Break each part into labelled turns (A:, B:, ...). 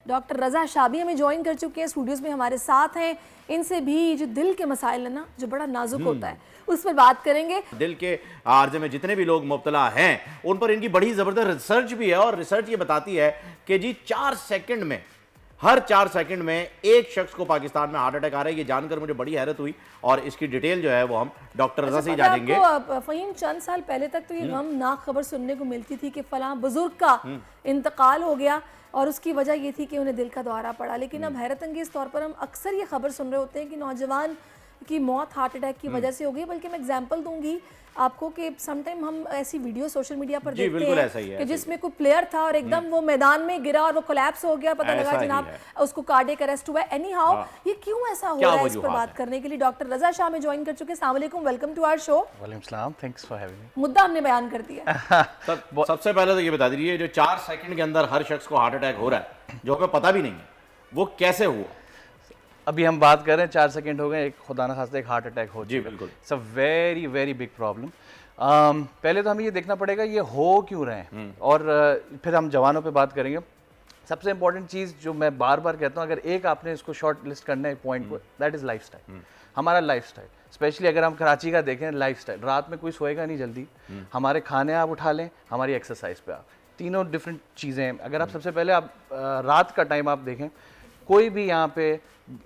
A: Doctor रज़ा शाह भी हमें join कर चुके हैं, स्टूडियोज़ में हमारे साथ हैं। इनसे भी जो दिल के मसाइल है ना, जो बड़ा नाजुक होता है, उस पर बात करेंगे।
B: दिल के आर्जे में जितने भी लोग मुब्तला हैं उन पर इनकी बड़ी ज़बरदस्त रिसर्च भी है, और रिसर्च ये बताती है कि जी 4 सेकंड में, हर 4 सेकंड में एक शख्स को पाकिस्तान में हार्ट अटैक आ रहा है। ये जानकर मुझे बड़ी हैरत हुई, और इसकी डिटेल जो है वो हम डॉक्टर रज़ा से ही जानेंगे।
A: फ़हीम, चंद साल पहले तक तो ये गमनाक खबर सुनने को मिलती थी कि फलां बुजुर्ग का इंतकाल हो गया और उसकी वजह ये थी कि उन्हें दिल का दौरा पड़ा। लेकिन अब हैरत अंगेज़ तौर पर हम अक्सर ये खबर सुन रहे होते हैं कि नौजवान की मौत हार्ट अटैक की वजह से हो गई। बल्कि मैं एग्जांपल दूंगी आपको कि समटाइम हम ऐसी वीडियो सोशल मीडिया पर देखते हैं कि जिसमें कोई प्लेयर था और एकदम वो मैदान में गिरा और वो कोलैप्स हो गया, पता लगा जनाब उसको कार्डियक अरेस्ट हुआ। एनी हाउ, ये क्यों ऐसा हो रहा है, इस पर बात करने के लिए डॉक्टर रज़ा शाह में ज्वाइन कर चुके हैं। अस्सलाम वालेकुम, वेलकम टू आवर शो।
C: वालेकुम सलाम, थैंक्स फॉर हैविंग मी।
A: मुद्दा हमने बयान कर दिया।
B: सबसे पहले तो ये बता दीजिए, जो 4 सेकंड के अंदर हर शख्स को हार्ट अटैक हो रहा है, जो हमें पता भी नहीं है, वो कैसे हुआ?
C: अभी हम बात कर रहे हैं 4 सेकंड हो गए, एक खुदा ना खास्ता एक हार्ट अटैक हो।
B: जी बिल्कुल,
C: it's a very very big problem. पहले तो हमें ये देखना पड़ेगा ये हो क्यों रहे हैं, और फिर हम जवानों पे बात करेंगे। सबसे इंपॉर्टेंट चीज़ जो मैं बार बार कहता हूँ, अगर एक आपने इसको शॉर्ट लिस्ट करना है पॉइंट को, दैट इज़ लाइफस्टाइल। हमारा लाइफस्टाइल, स्पेशली अगर हम कराची का देखें, लाइफस्टाइल, रात में कोई सोएगा नहीं जल्दी, हमारे खाने आप उठा लें, हमारी एक्सरसाइज पे आप, तीनों डिफरेंट चीज़ें हैं। अगर आप सबसे पहले आप रात का टाइम आप देखें, कोई भी यहाँ पे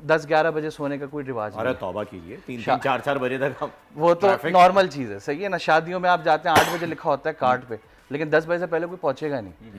C: 10-11 बजे सोने का कोई रिवाज नहीं।
B: अरे तौबा कीजिए, 3-4 बजे तक हम,
C: वो तो नॉर्मल चीज़ है, सही है ना। शादियों में आप जाते हैं 8 बजे लिखा होता है कार्ड पे, लेकिन 10 बजे से पहले कोई पहुंचेगा नहीं।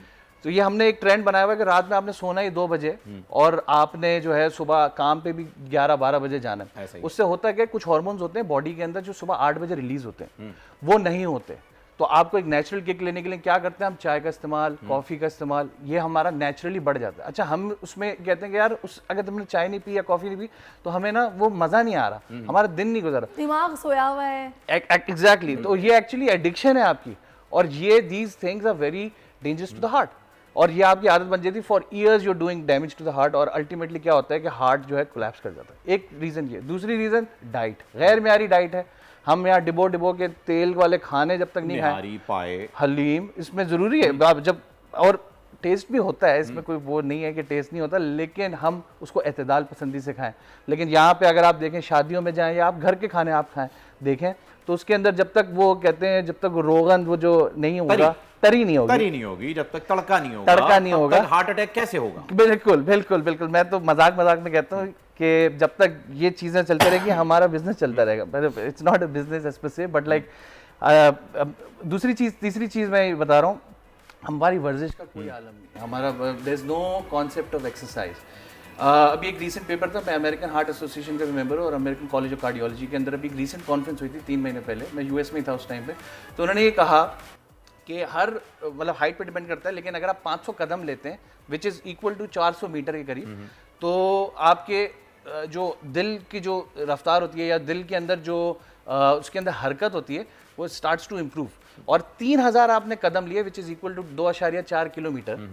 C: तो ये हमने एक ट्रेंड बनाया हुआ है कि रात में आपने सोना ही 2 बजे, और आपने जो है सुबह काम पे भी 11-12 बजे जाना है। उससे होता है कि कुछ हार्मोन्स होते हैं बॉडी के अंदर जो सुबह 8 बजे रिलीज होते हैं, वो नहीं होते। तो आपको एक नेचुरल किक लेने के लिए क्या करते हैं हम, चाय का इस्तेमाल, कॉफ़ी का इस्तेमाल, ये हमारा नेचुरली बढ़ जाता है। अच्छा, हम उसमें कहते हैं कि यार अगर तुमने चाय नहीं पी या कॉफ़ी नहीं पी तो हमें ना वो मज़ा नहीं आ रहा, हमारा दिन नहीं गुजरा,
A: दिमाग सोया हुआ है।
C: एग्जैक्टली। तो ये एक्चुअली एडिक्शन है आपकी, और ये these things are very dangerous to the heart, और ये आपकी आदत बन जाती है। For years you are doing damage to the heart, और अल्टीमेटली क्या होता है कि हार्ट जो है कोलैप्स कर जाता है। एक रीज़न ये। दूसरी रीज़न डाइट, गैर म्यारी डाइट है। हम यहाँ डिबो के तेल वाले खाने जब तक नहीं खाएं,
B: पाए,
C: हलीम, इसमें ज़रूरी है जब, और टेस्ट भी होता है इसमें, कोई वो नहीं है कि टेस्ट नहीं होता, लेकिन हम उसको एतदाल पसंदी से खाएं। लेकिन यहाँ पे अगर आप देखें, शादियों में जाएं या आप घर के खाने आप खाएं देखें, तो उसके अंदर जब तक वो कहते हैं, जब तक रोगन वो जो नहीं होगा, तरी नहीं होगी,
B: जब तक तड़का नहीं होगा, हार्ट अटैक कैसे होगा?
C: बिल्कुल बिल्कुल बिल्कुल। मैं तो मजाक में कहता हूँ कि जब तक ये चीज़ें चलती रहेगी हमारा बिजनेस चलता रहेगा। It's not a business specific, but like तीसरी चीज़ मैं बता रहा हूँ, हमारी वर्जिश का कोई आलम नहीं, हमारा there is no concept of exercise. अभी एक रीसेंट पेपर था, मैं अमेरिकन हार्ट एसोसिएशन का मेंबर हूँ, और अमेरिकन कॉलेज ऑफ कार्डियोलॉजी के अंदर अभी एक रीसेंट कॉन्फ्रेंस हुई थी 3 महीने पहले, मैं यूएस में ही था उस टाइम पे। तो उन्होंने ये कहा कि हर, मतलब हाइट पे डिपेंड करता है, लेकिन अगर आप 500 कदम लेते हैं, which is equal to 400 metre के करीब, तो आपके जो दिल की जो रफ्तार होती है, या दिल के अंदर जो उसके अंदर हरकत होती है, वो स्टार्ट्स टू इम्प्रूव। और 3000 आपने कदम लिए, which is equal to 2.4 kilometre,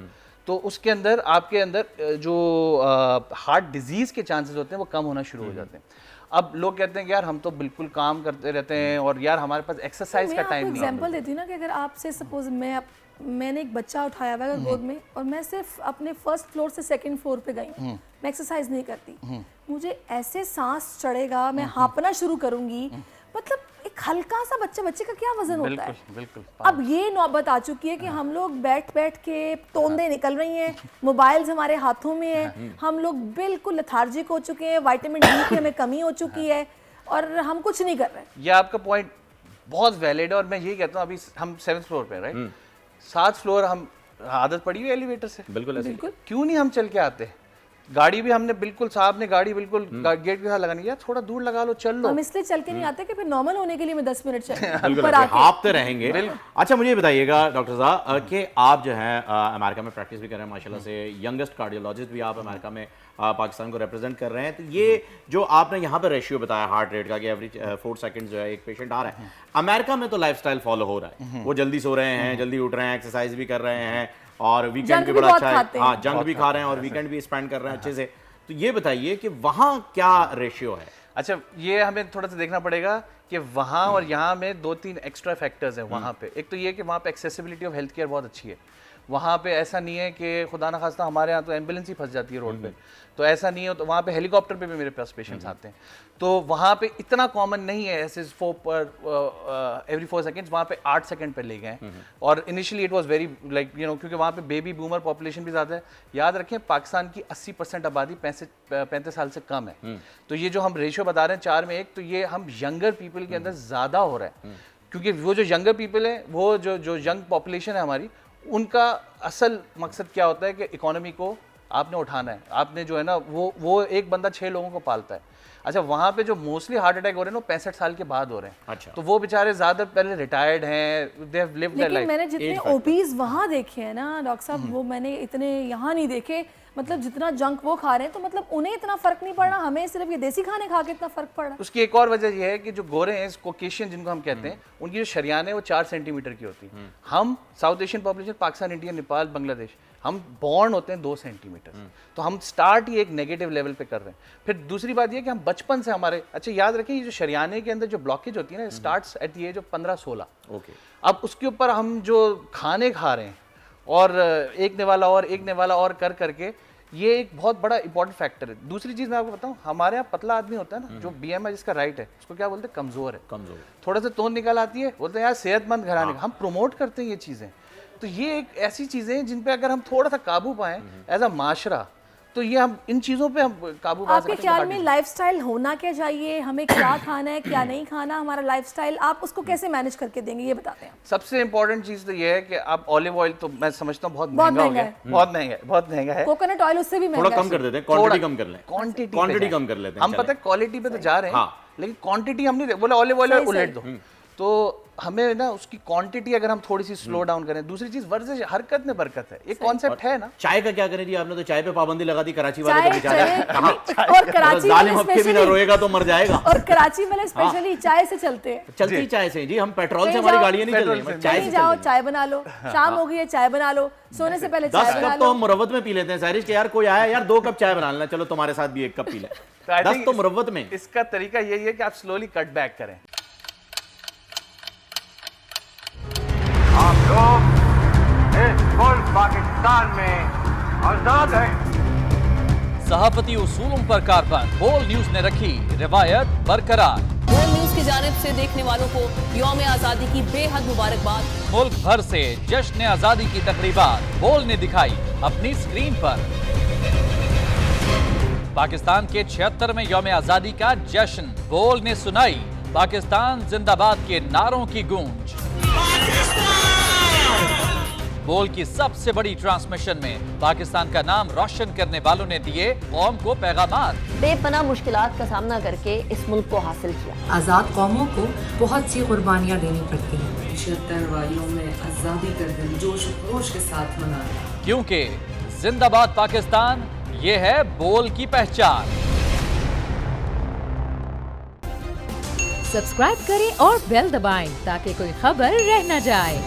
C: तो उसके अंदर आपके अंदर जो हार्ट डिजीज़ के चांसेस होते हैं वो कम होना शुरू हो जाते हैं। अब लोग कहते हैं कि यार हम तो बिल्कुल काम करते रहते हैं, और यार हमारे पास एक्सरसाइज का टाइम नहीं है।
A: एग्जांपल देती हूँ ना कि अगर आपसे सपोज मैंने एक बच्चा उठाया हुआ है गोद में, और मैं सिर्फ अपने फर्स्ट फ्लोर से सेकंड फ्लोर पे गई, मैं एक्सरसाइज नहीं करती, मुझे ऐसे सांस चढ़ेगा, मैं हाँपना शुरू करूंगी। मतलब एक हल्का सा बच्चे का क्या वजन होता है।
C: बिल्कुल।
A: अब ये नौबत आ चुकी है कि हम लोग बैठ के तोंदे निकल रही हैं, मोबाइल्स हमारे हाथों में है, हम लोग बिल्कुल लेथार्जिक हो चुके हैं, विटामिन डी की हमें कमी हो चुकी है, और हम कुछ नहीं कर रहे हैं।
C: ये आपका पॉइंट बहुत वैलिड है, और मैं यही कहता हूँ, अभी हम 7th फ्लोर पे, राइट, 7th फ्लोर, हम आदत पड़ी हुई एलिवेटर से,
B: बिल्कुल
C: क्यों नहीं हम चल के आते। गाड़ी भी हमने बिल्कुल, साहब ने गाड़ी बिल्कुल गेट के साथ लगानी है, थोड़ा दूर लगा लो, चल लो।
A: हम इसलिए चल के नहीं आते कि फिर नॉर्मल होने के लिए मैं 10 मिनट
B: ऊपर आके हाँपते रहेंगे। अच्छा, मुझे बताइएगा डॉक्टर साहब कि आप जो है अमेरिका में प्रैक्टिस भी कर रहे हैं माशाल्लाह से, यंगेस्ट कार्डियोलॉजिस्ट भी आप अमेरिका में पाकिस्तान को रिप्रेजेंट कर रहे हैं। तो ये जो आपने यहाँ पर रेशियो बताया हार्ट रेट का कि एवरेज 4 सेकंड जो है एक पेशेंट आ रहा है, अमेरिका में तो लाइफस्टाइल फॉलो हो रहा है, वो जल्दी सो रहे हैं, जल्दी उठ रहे हैं, एक्सरसाइज भी कर रहे हैं, और वीकेंड भी बड़ा अच्छा है, हाँ जंक भी खा रहे हैं और वीकेंड भी स्पेंड कर रहे हैं अच्छे से। तो ये बताइए कि वहाँ क्या रेशियो है?
C: अच्छा, ये हमें थोड़ा सा देखना पड़ेगा कि वहाँ और यहाँ में 2-3 एक्स्ट्रा फैक्टर्स हैं वहाँ पे। एक तो ये कि वहाँ पे एक्सेसिबिलिटी ऑफ हेल्थ केयर बहुत अच्छी है, वहाँ पे ऐसा नहीं है कि खुदा न खास्ता हमारे यहाँ तो एम्बुलेंस ही फंस जाती है रोड पे, तो ऐसा नहीं है, तो वहाँ पे हेलीकॉप्टर पे भी मेरे पास पेशेंट्स आते हैं। तो वहाँ पे इतना कॉमन नहीं है ऐसे एवरी 4 सेकेंड्स, वहाँ पे 8 सेकंड पे ले गए। और initially it was very like क्योंकि वहाँ पे बेबी बूमर पॉपुलेशन भी ज़्यादा है। याद रखें पाकिस्तान की 80% आबादी 35 साल से कम है। तो ये जो हम रेशियो बता रहे हैं 4 में 1, तो ये हम यंगर पीपल के अंदर ज़्यादा हो रहा है, क्योंकि वो जो यंगर पीपल है, वो जो यंग पॉपुलेशन है हमारी, उनका असल मकसद क्या होता है कि इकोनॉमी को आपने उठाना है। आपने जो है ना वो एक बंदा 6 लोगों को पालता है। अच्छा, वहाँ पे जो मोस्टली हार्ट अटैक हो रहे हैं ना 65 साल के बाद हो रहे हैं।
B: अच्छा।
C: तो वो बेचारे ज़्यादा पहले रिटायर्ड हैं, दे हैव लिव्ड देयर
A: लेकिन
C: लाइफ।
A: मैंने जितने ओबीज वहाँ देखे हैं ना डॉक्टर साहब, वो मैंने इतने यहाँ नहीं देखे। मतलब जितना जंक वो खा रहे हैं, तो मतलब उन्हें इतना फर्क नहीं पड़ रहा, हमें सिर्फ ये देसी खाने खा के इतना फर्क पड़ रहा है।
C: उसकी एक और वजह यह है कि जो गोरे हैं, कोकेशियन जिनको हम कहते हैं, उनकी जो शरियान है वो 4 सेंटीमीटर की होती है। हम south Asian population, Pakistan, India, Nepal, Bangladesh, हम बॉर्न होते हैं 2 सेंटीमीटर। तो हम स्टार्ट ही एक नेगेटिव लेवल पे कर रहे हैं। फिर दूसरी बात ये कि हम बचपन से हमारे, अच्छा याद रखें, ये जो शरियाने के अंदर जो ब्लॉकेज होती है ना, starts at the age of 15-16।
B: Okay.
C: अब उसके ऊपर हम जो खाने खा रहे हैं, और एक निवाला और एक निवाला और कर करके, ये एक बहुत बड़ा इंपॉर्टेंट फैक्टर है। दूसरी चीज़ मैं आपको बताऊं, हमारे यहाँ पतला आदमी होता है ना, जो BMI जिसका राइट है, उसको क्या बोलते हैं, कमज़ोर है।
B: कमजोर।
C: थोड़ा सा तोन निकल आती है, बोलते हैं यार सेहतमंद घराने का। हम प्रमोट करते हैं ये चीज़ें। तो ये एक ऐसी चीज़ें हैं जिन पे अगर हम थोड़ा सा काबू पाएं एज अ माशरा, तो ये हम इन चीज़ों पे हम काबू पा सकते हैं।
A: आपके ख्याल में लाइफस्टाइल होना क्या चाहिए, हमें क्या खाना है क्या नहीं खाना, हमारा लाइफस्टाइल आप उसको कैसे मैनेज करके देंगे, ये बताते हैं।
C: सबसे इंपॉर्टेंट चीज़ तो ये है कि आप ऑलिव ऑयल, तो मैं समझता हूँ बहुत महंगा हो गया, बहुत महंगा है।
A: कोकोनट ऑयल उससे भी
B: थोड़ा
A: महंगा
B: कम कर देते हैं, क्वांटिटी कम कर लें,
C: क्वांटिटी
B: कम कर लेते हैं।
C: हम पता है क्वालिटी पे तो जा रहे हैं,
B: हाँ।
C: लेकिन क्वांटिटी हम नहीं बोले ऑलिव ऑयल उलट दो। तो हमें ना उसकी क्वांटिटी अगर हम थोड़ी सी स्लो डाउन करें। दूसरी चीज वर्जिश, हरकत में बरकत है, एक कॉन्सेप्ट है ना।
B: चाय का क्या करें जी, आपने तो चाय पे पाबंदी लगा दी, कराची वाले तो बेचारे
A: और कराची
B: जालिम हफ्ते भी ना रोएगा तो मर जाएगा।
A: और कराची वाले स्पेशली चाय से चलते हैं,
B: चलती चाय से जी, हम पेट्रोल से हमारी गाड़ियां नहीं चल रही, चाय से
A: जाओ चाय बना लो, शाम हो गई है चाय बना लो, सोने से पहले
B: 10
A: चाय बना
B: कप तो
A: लो।
B: हम मुरव्वत में पी लेते हैं सारिश के, यार कोई आया यार 2 कप चाय बना लेना, चलो तुम्हारे साथ भी 1 कप पी ले। 10 तो मुरव्वत में।
C: इसका तरीका यही है कि आप स्लोली कट बैक करें।
D: आप लोग इस मुल्क पाकिस्तान में आजाद हैं।
E: सहाफती उसूलों पर कारबंद बोल न्यूज ने रखी रिवायत बरकरार।
F: बोल न्यूज की जानिब से देखने वालों को यौम आजादी की बेहद मुबारकबाद।
E: मुल्क भर से जश्न आजादी की तकरीबात बोल ने दिखाई अपनी स्क्रीन पर। पाकिस्तान के 76वें यौम आजादी का जश्न बोल ने सुनाई पाकिस्तान जिंदाबाद के नारों की गूंज। बोल की सबसे बड़ी ट्रांसमिशन में पाकिस्तान का नाम रोशन करने वालों ने दिए कौम को पैगामात।
F: बेपनाह मुश्किलात का सामना करके इस मुल्क को हासिल किया।
G: आज़ाद कौमों को बहुत सी कुर्बानियाँ देनी पड़ती हैं।
H: 76 वालियों में आज़ादी का दिन जोश खरोश के साथ मना रहे हैं,
E: क्योंकि जिंदाबाद पाकिस्तान ये है बोल की पहचान।
I: सब्सक्राइब करें और बेल दबाएं ताकि कोई खबर रह न जाए।